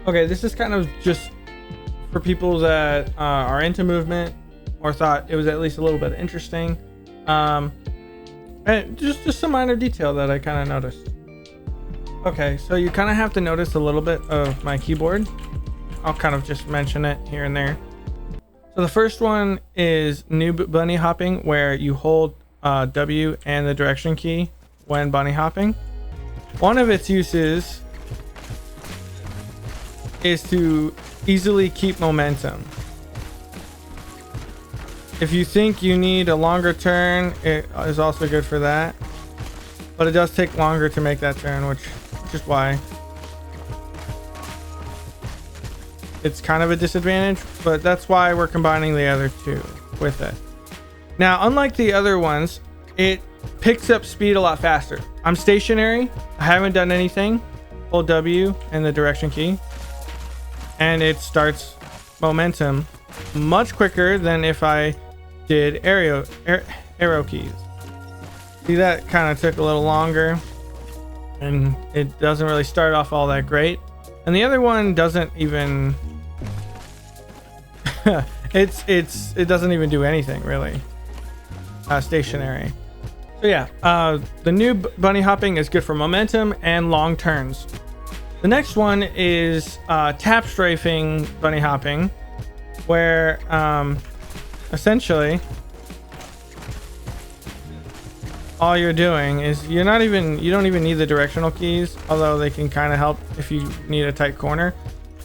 Okay, this is kind of just for people that are into movement or thought it was at least a little bit interesting. And just some minor detail that I kind of noticed. Okay, so you kind of have to notice a little bit of my keyboard. I'll kind of just mention it here and there. So the first one is new bunny hopping, where you hold W and the direction key when bunny hopping. One of its uses is to easily keep momentum. If you think you need a longer turn, it is also good for that, but it does take longer to make that turn, which is why it's kind of a disadvantage, but that's why we're combining the other two with it. Now, unlike the other ones, it picks up speed a lot faster. I'm stationary, I haven't done anything. Hold W and the direction key, and it starts momentum much quicker than if I did arrow keys. See, that kind of took a little longer, and it doesn't really start off all that great. And the other one doesn't even it doesn't even do anything really. Stationary. So yeah, the new bunny hopping is good for momentum and long turns. The next one is tap strafing bunny hopping, where essentially all you're doing is you don't even need the directional keys, although they can kind of help if you need a tight corner.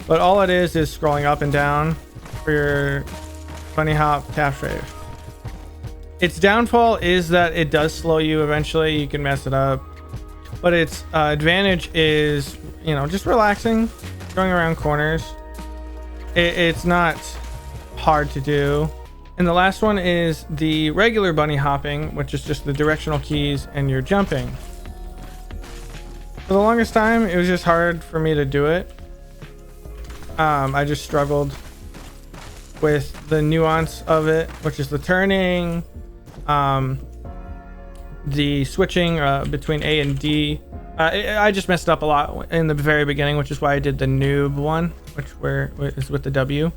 But all it is scrolling up and down for your bunny hop tap strafe. Its downfall is that it does slow you eventually. You can mess it up, but its advantage is, you know, just relaxing, going around corners. It's not hard to do. And the last one is the regular bunny hopping, which is just the directional keys and you're jumping. For the longest time, it was just hard for me to do it. I just struggled with the nuance of it, which is the turning, the switching between A and D. I just messed up a lot in the very beginning, which is why I did the noob one, which is with the W.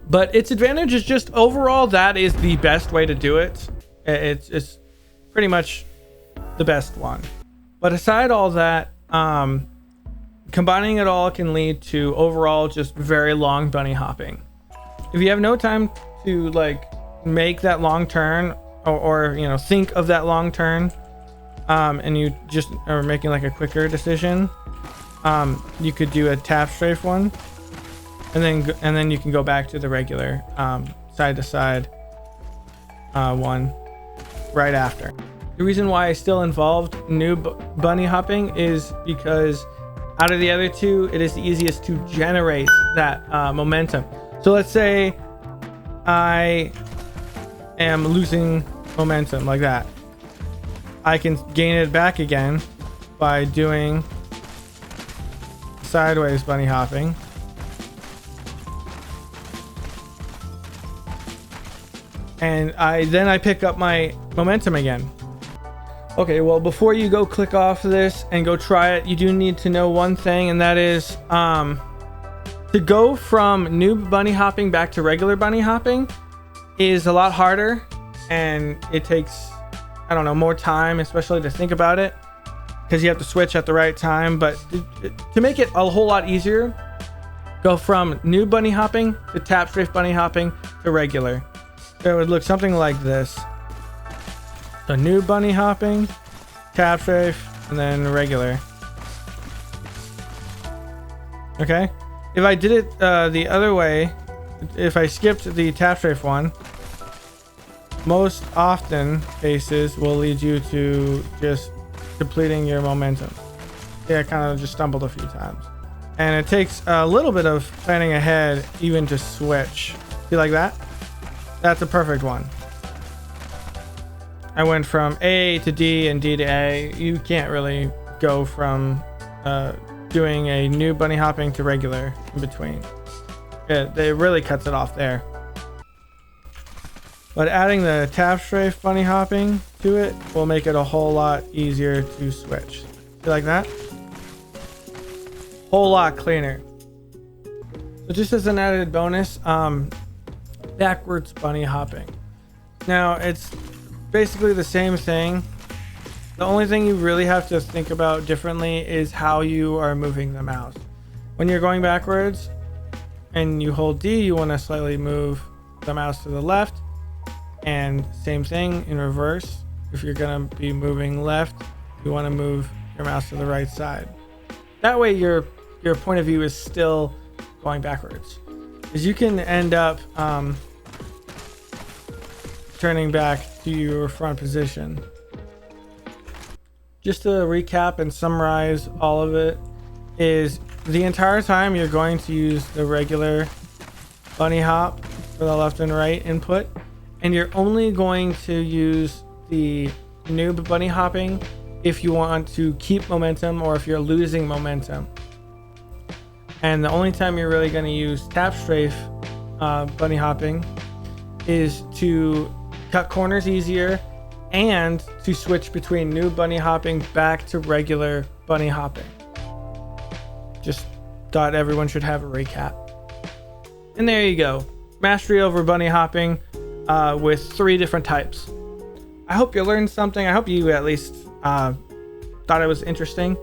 But its advantage is just overall that is the best way to do it. It's pretty much the best one. But aside all that, combining it all can lead to overall just very long bunny hopping. If you have no time to like make that long turn or you know, think of that long turn, and you just are making like a quicker decision, you could do a tap strafe one, and then you can go back to the regular side to side one right after. The reason why I still involved new bunny hopping is because out of the other two, it is the easiest to generate that momentum. So let's say I am losing momentum like that. I can gain it back again by doing sideways bunny hopping. And I pick up my momentum again. Okay, well, before you go click off this and go try it, you do need to know one thing, and that is to go from new bunny hopping back to regular bunny hopping is a lot harder, and it takes, I don't know, more time, especially to think about it, because you have to switch at the right time. But to make it a whole lot easier, go from new bunny hopping to tap strafe bunny hopping to regular. So it would look something like this. So new bunny hopping, tap strafe, and then regular. Okay. If I did it the other way, if I skipped the tap strafe one, most often cases will lead you to just depleting your momentum. Yeah, I kind of just stumbled a few times. And it takes a little bit of planning ahead even to switch. See, like that? That's a perfect one. I went from A to D and D to A. You can't really go from doing a new bunny hopping to regular in between. It really cuts it off there. But adding the tap strafe bunny hopping to it will make it a whole lot easier to switch. You like that? whole lot cleaner. So just as an added bonus, backwards bunny hopping. Now it's basically the same thing. The only thing you really have to think about differently is how you are moving the mouse. When you're going backwards and you hold D, you want to slightly move the mouse to the left, and same thing in reverse. If you're going to be moving left, you want to move your mouse to the right side. That way your point of view is still going backwards, because you can end up turning back to your front position. Just to recap and summarize all of it, is the entire time you're going to use the regular bunny hop for the left and right input, and you're only going to use the noob bunny hopping if you want to keep momentum or if you're losing momentum. And the only time you're really going to use tap strafe bunny hopping is to cut corners easier and to switch between new bunny hopping back to regular bunny hopping. Just thought everyone should have a recap. And there you go. Mastery over bunny hopping with 3 different types. I hope you learned something. I hope you at least thought it was interesting.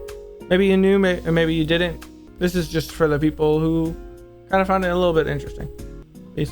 Maybe you knew, maybe you didn't. This is just for the people who kind of found it a little bit interesting. Peace.